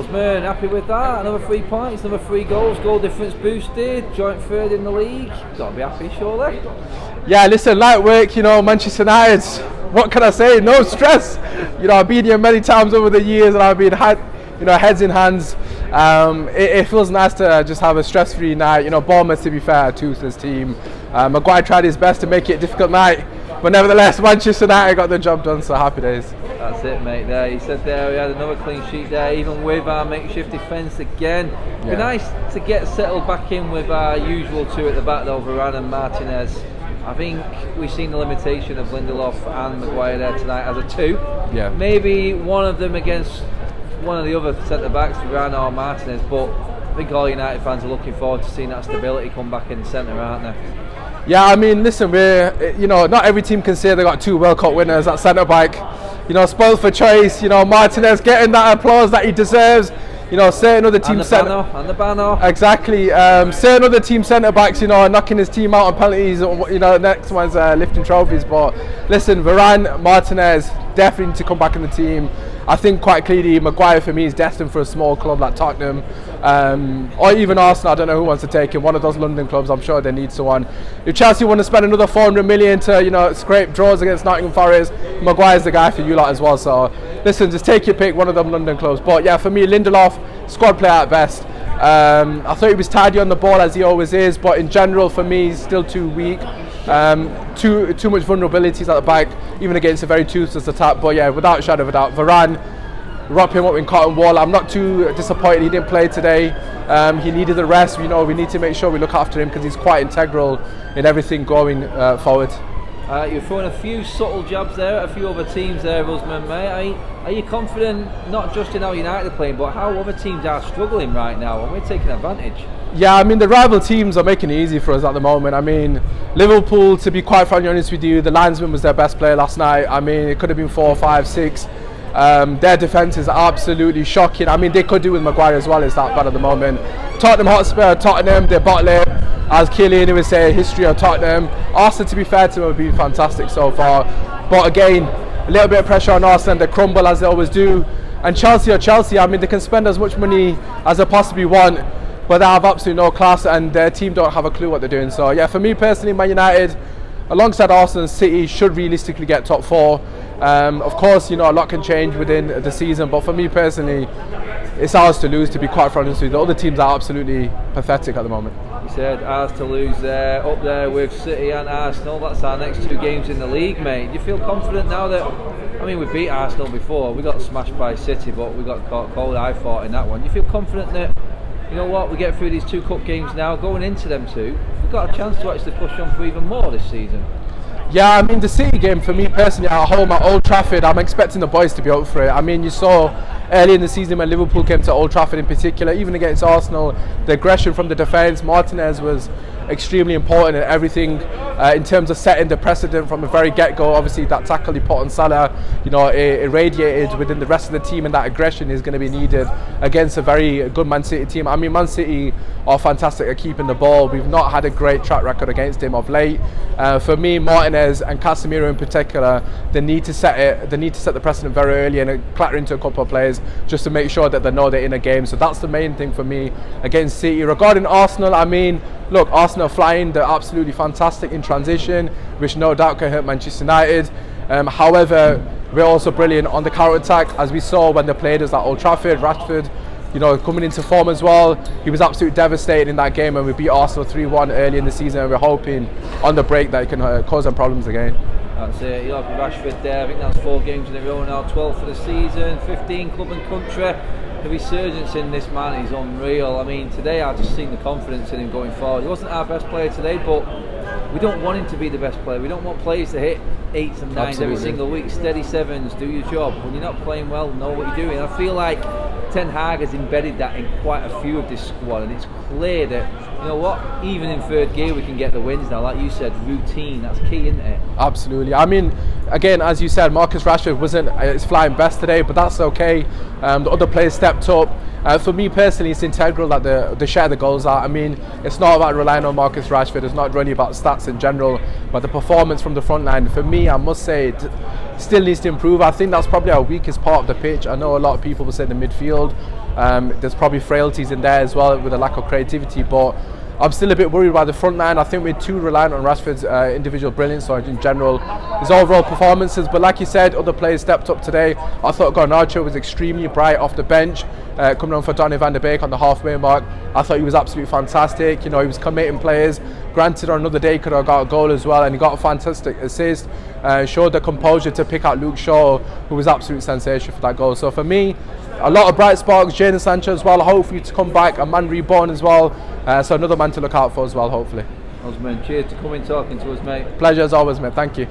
Osman, happy with that? Another 3 points, another 3 goals, goal difference boosted, joint third in the league. Got to be happy, surely. Yeah, listen, light work, Manchester United. What can I say? No stress. I've been here many times over the years, and I've been heads in hands. It feels nice to just have a stress-free night. Bournemouth, to be fair, a toothless team. Maguire tried his best to make it a difficult night, but nevertheless, Manchester United got the job done. So happy days. That's it, mate. There, he said there we had another clean sheet there, even with our makeshift defence again. Yeah. Be nice to get settled back in with our usual two at the back, though, Varane and Martinez. I think we've seen the limitation of Lindelof and Maguire there tonight as a two. Yeah. Maybe one of them against one of the other centre backs, Varane or Martinez, but I think all United fans are looking forward to seeing that stability come back in the centre, aren't they? Yeah, I mean, listen, we're not every team can say they got 2 World Cup winners at centre back. Spoiled for choice. Martinez getting that applause that he deserves. Certain other team and the banner. Exactly. Certain other team centre backs, knocking his team out on penalties. Next one's lifting trophies. But listen, Varane, Martinez definitely need to come back in the team. I think quite clearly Maguire for me is destined for a small club like Tottenham, or even Arsenal. I don't know who wants to take him. One of those London clubs, I'm sure they need someone. If Chelsea want to spend another 400 million to scrape draws against Nottingham Forest, Maguire's the guy for you lot as well. So listen, just take your pick, one of them London clubs. But yeah, for me, Lindelof, squad player at best. I thought he was tidy on the ball as he always is, but in general for me he's still too weak. Too much vulnerabilities at the back, even against a very toothless attack. But yeah, without a shadow of a doubt, Varane, wrap him up in cotton wool. I'm not too disappointed he didn't play today. He needed the rest. We need to make sure we look after him because he's quite integral in everything going forward. You're throwing a few subtle jabs there at a few other teams there, Usman, mate. Are you confident not just in how United are playing, but how other teams are struggling right now and we're taking advantage? Yeah, I mean, the rival teams are making it easy for us at the moment. I mean, Liverpool, to be quite frankly honest with you, the linesman was their best player last night. I mean, it could have been 4, 5, 6. Their defence is absolutely shocking. I mean, they could do with Maguire as well. It's that bad at the moment. Tottenham Hotspur, Tottenham, they're bottling. As Killian would say, history of Tottenham. Arsenal, to be fair to them, have been fantastic so far. But again, a little bit of pressure on Arsenal. They crumble as they always do. And Chelsea, I mean, they can spend as much money as they possibly want, but they have absolutely no class and their team don't have a clue what they're doing. So yeah, for me personally, Man United, alongside Arsenal and City, should realistically get top 4. Of course, a lot can change within the season, but for me personally, it's ours to lose, to be quite frank with you. The other teams are absolutely pathetic at the moment. You said ours to lose there, up there with City and Arsenal. That's our next 2 games in the league, mate. Do you feel confident now that, I mean, we beat Arsenal before, we got smashed by City, but we got caught cold, I thought, in that one. Do you feel confident that, you know what, we get through these 2 cup games now, going into them 2, we've got a chance to actually push on for even more this season? Yeah, I mean, the City game for me personally at home at Old Trafford, I'm expecting the boys to be up for it. I mean, you saw early in the season when Liverpool came to Old Trafford in particular, even against Arsenal, the aggression from the defence, Martinez was extremely important in everything in terms of setting the precedent from the very get-go. Obviously that tackle he put on Salah, it irradiated within the rest of the team, and that aggression is going to be needed against a very good Man City team. I mean, Man City are fantastic at keeping the ball. We've not had a great track record against him of late. For me, Martinez and Casemiro in particular, they need to set the precedent very early and clatter into a couple of players just to make sure that they know they're in a game. So that's the main thing for me against City. Regarding Arsenal, I mean, look, Arsenal are flying, they're absolutely fantastic in transition, which no doubt can hurt Manchester United. However, we're also brilliant on the counter-attack, as we saw when they played us at Old Trafford. Rashford, coming into form as well. He was absolutely devastated in that game, and we beat Arsenal 3-1 early in the season, and we're hoping on the break that it can cause them problems again. That's it, you have Rashford there. I think that's 4 games in a row now, 12 for the season, 15 club and country. The resurgence in this man is unreal. I mean, today I've just seen the confidence in him going forward. He wasn't our best player today, but we don't want him to be the best player. We don't want players to hit 8s and 9s every single week. Steady 7s, do your job. When you're not playing well, know what you're doing. I feel like Ten Hag has embedded that in quite a few of this squad, and it's clear that, you know what, even in third gear we can get the wins now. Like you said, routine, that's key, isn't it? Absolutely. I mean, again, as you said, Marcus Rashford wasn't his flying best today, but that's okay. The other players stepped up. For me personally, it's integral that they share the goals out. I mean, it's not about relying on Marcus Rashford. It's not really about stats in general, but the performance from the front line, for me, I must say, it still needs to improve. I think that's probably our weakest part of the pitch. I know a lot of people will say the midfield, There's probably frailties in there as well with a lack of creativity, but I'm still a bit worried about the front line. I think we're too reliant on Rashford's individual brilliance, or in general his overall performances. But like you said, other players stepped up today. I thought Garnacho was extremely bright off the bench, coming on for Donny van der Beek on the halfway mark. I thought he was absolutely fantastic. You know, he was committing players. Granted, on another day could have got a goal as well, and he got a fantastic assist. Showed the composure to pick out Luke Shaw, who was absolute sensation for that goal. So for me, a lot of bright sparks. Jadon Sancho as well, hopefully to come back, a man reborn as well. So another man to look out for as well, hopefully. Osman, cheers to coming talking to us, mate. Pleasure as always, mate. Thank you.